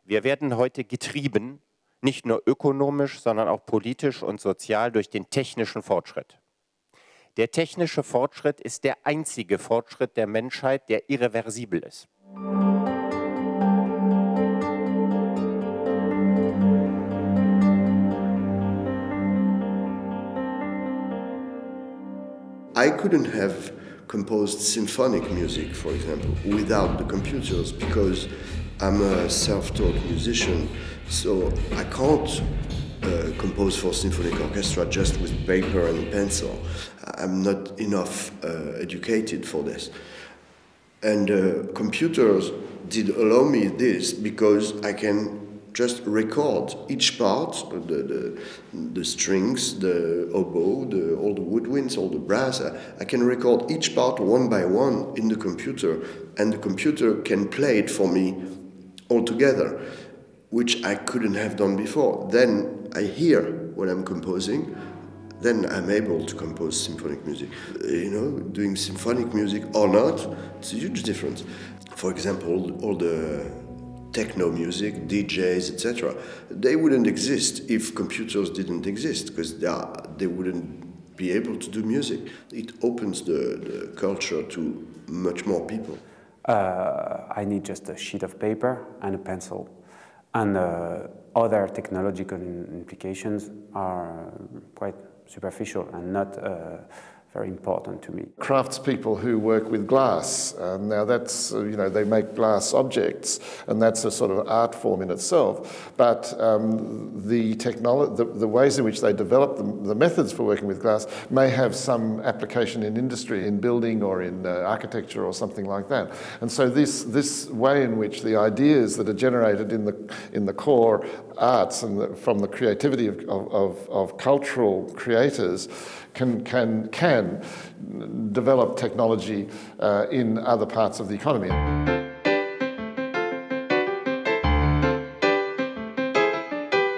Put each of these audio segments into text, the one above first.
Wir werden heute getrieben, nicht nur ökonomisch, sondern auch politisch und sozial durch den technischen Fortschritt. Der technische Fortschritt ist der einzige Fortschritt der Menschheit, der irreversibel ist. I couldn't have composed symphonic music, for example, without the computers, because I'm a self-taught musician, so I can't compose for symphonic orchestra just with paper and pencil. I'm not enough educated for this. And computers did allow me this because I can just record each part, the strings, the oboe, all the woodwinds, all the brass. I can record each part one by one in the computer, and the computer can play it for me all together, which I couldn't have done before. Then I hear when I'm composing, then I'm able to compose symphonic music. You know, doing symphonic music or not, it's a huge difference. For example, all the techno music, DJs, etc., they wouldn't exist if computers didn't exist, because they wouldn't be able to do music. It opens the culture to much more people. I need just a sheet of paper and a pencil. And other technological implications are quite superficial and not very important to me. Craftspeople who work with glass, now that's, you know, they make glass objects, and that's a sort of art form in itself. But the ways in which they develop the methods for working with glass may have some application in industry, in building or in architecture or something like that. And so this way in which the ideas that are generated in the core arts and from the creativity of cultural creators can develop technology in other parts of the economy.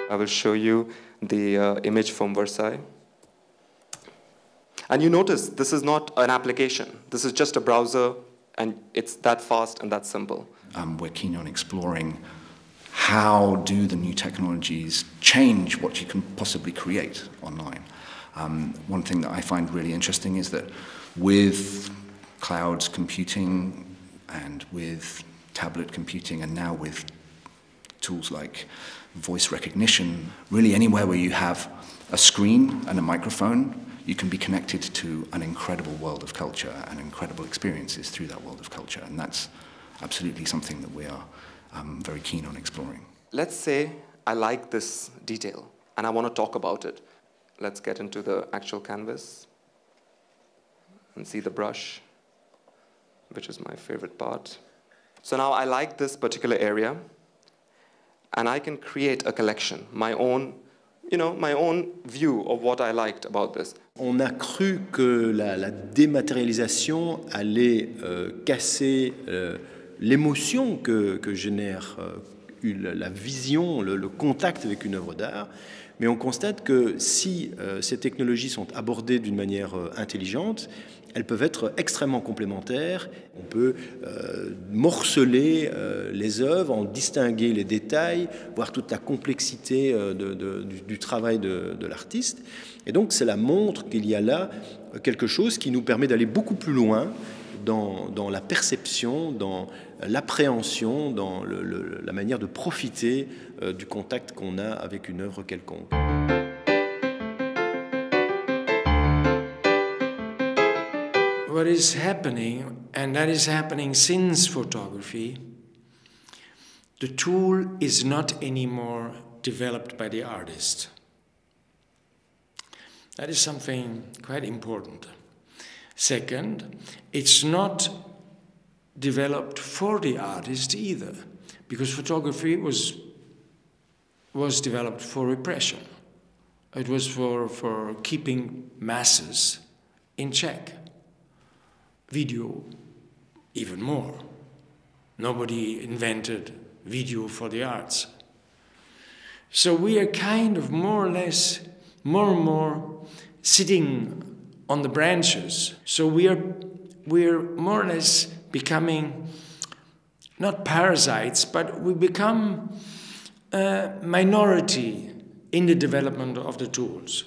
I will show you the image from Versailles. And you notice this is not an application. This is just a browser, and it's that fast and that simple. We're keen on exploring how do the new technologies change what you can possibly create online. One thing that I find really interesting is that with cloud computing and with tablet computing and now with tools like voice recognition, really anywhere where you have a screen and a microphone, you can be connected to an incredible world of culture and incredible experiences through that world of culture. And that's absolutely something that we are very keen on exploring. Let's say I like this detail and I want to talk about it. Let's get into the actual canvas and see the brush, which is my favorite part. So now I like this particular area, and I can create a collection, my own view of what I liked about this. On a cru que la dématérialisation allait casser l'émotion que génère la vision, le contact avec une œuvre d'art. Mais on constate que si ces technologies sont abordées d'une manière intelligente, elles peuvent être extrêmement complémentaires. On peut morceler les œuvres, en distinguer les détails, voir toute la complexité du travail de l'artiste. Et donc cela montre qu'il y a là quelque chose qui nous permet d'aller beaucoup plus loin dans la perception, dans l'appréhension, dans la manière de profiter du contact qu'on a avec une œuvre quelconque. What is happening, and that is happening since photography, the tool is not anymore developed by the artist. That is something quite important. Second, it's not developed for the artist either, because photography was developed for repression. It was for keeping masses in check. Video, even more. Nobody invented video for the arts. So we are kind of more or less, more and more sitting on the branches. So we're more or less becoming not parasites, but we become a minority in the development of the tools.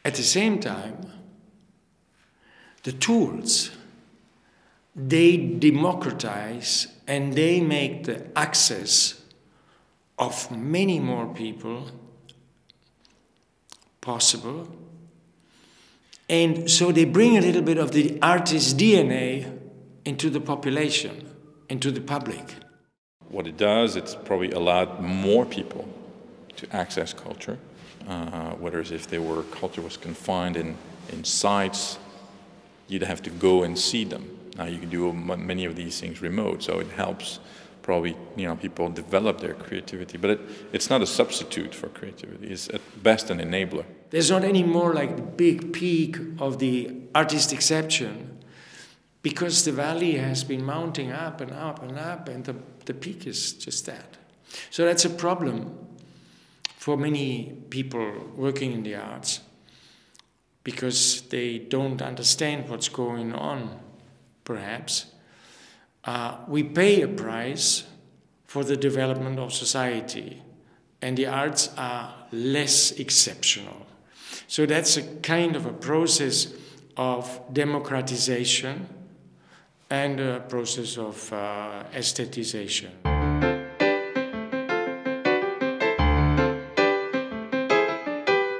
At the same time, the tools, they democratize and they make the access of many more people possible. And so they bring a little bit of the artist DNA into the population, into the public. What it does, it's probably allowed more people to access culture, whereas if culture was confined in sites, you'd have to go and see them. Now you can do many of these things remote, so it helps probably people develop their creativity. But it's not a substitute for creativity. It's at best an enabler. There's not any more like the big peak of the artist exception, because the valley has been mounting up and up and up, and the peak is just that. So that's a problem for many people working in the arts, because they don't understand what's going on, perhaps. We pay a price for the development of society, and the arts are less exceptional. So that's a kind of a process of democratization and a process of aestheticization.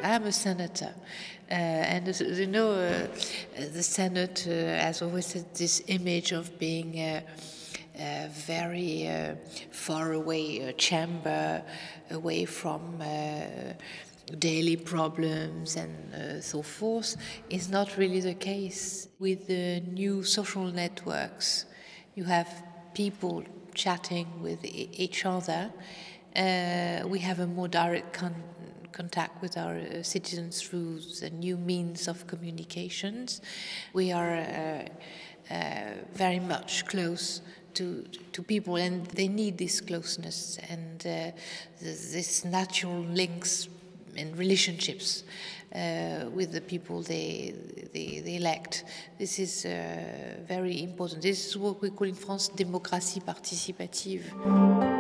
I'm a senator, and you know, the Senate has always had this image of being a very far away chamber, away from daily problems and so forth. Is not really the case. With the new social networks, you have people chatting with each other. We have a more direct contact with our citizens through the new means of communications. We are very much close to people, and they need this closeness and this natural links and relationships with the people they elect. This is very important. This is what we call in France démocratie participative.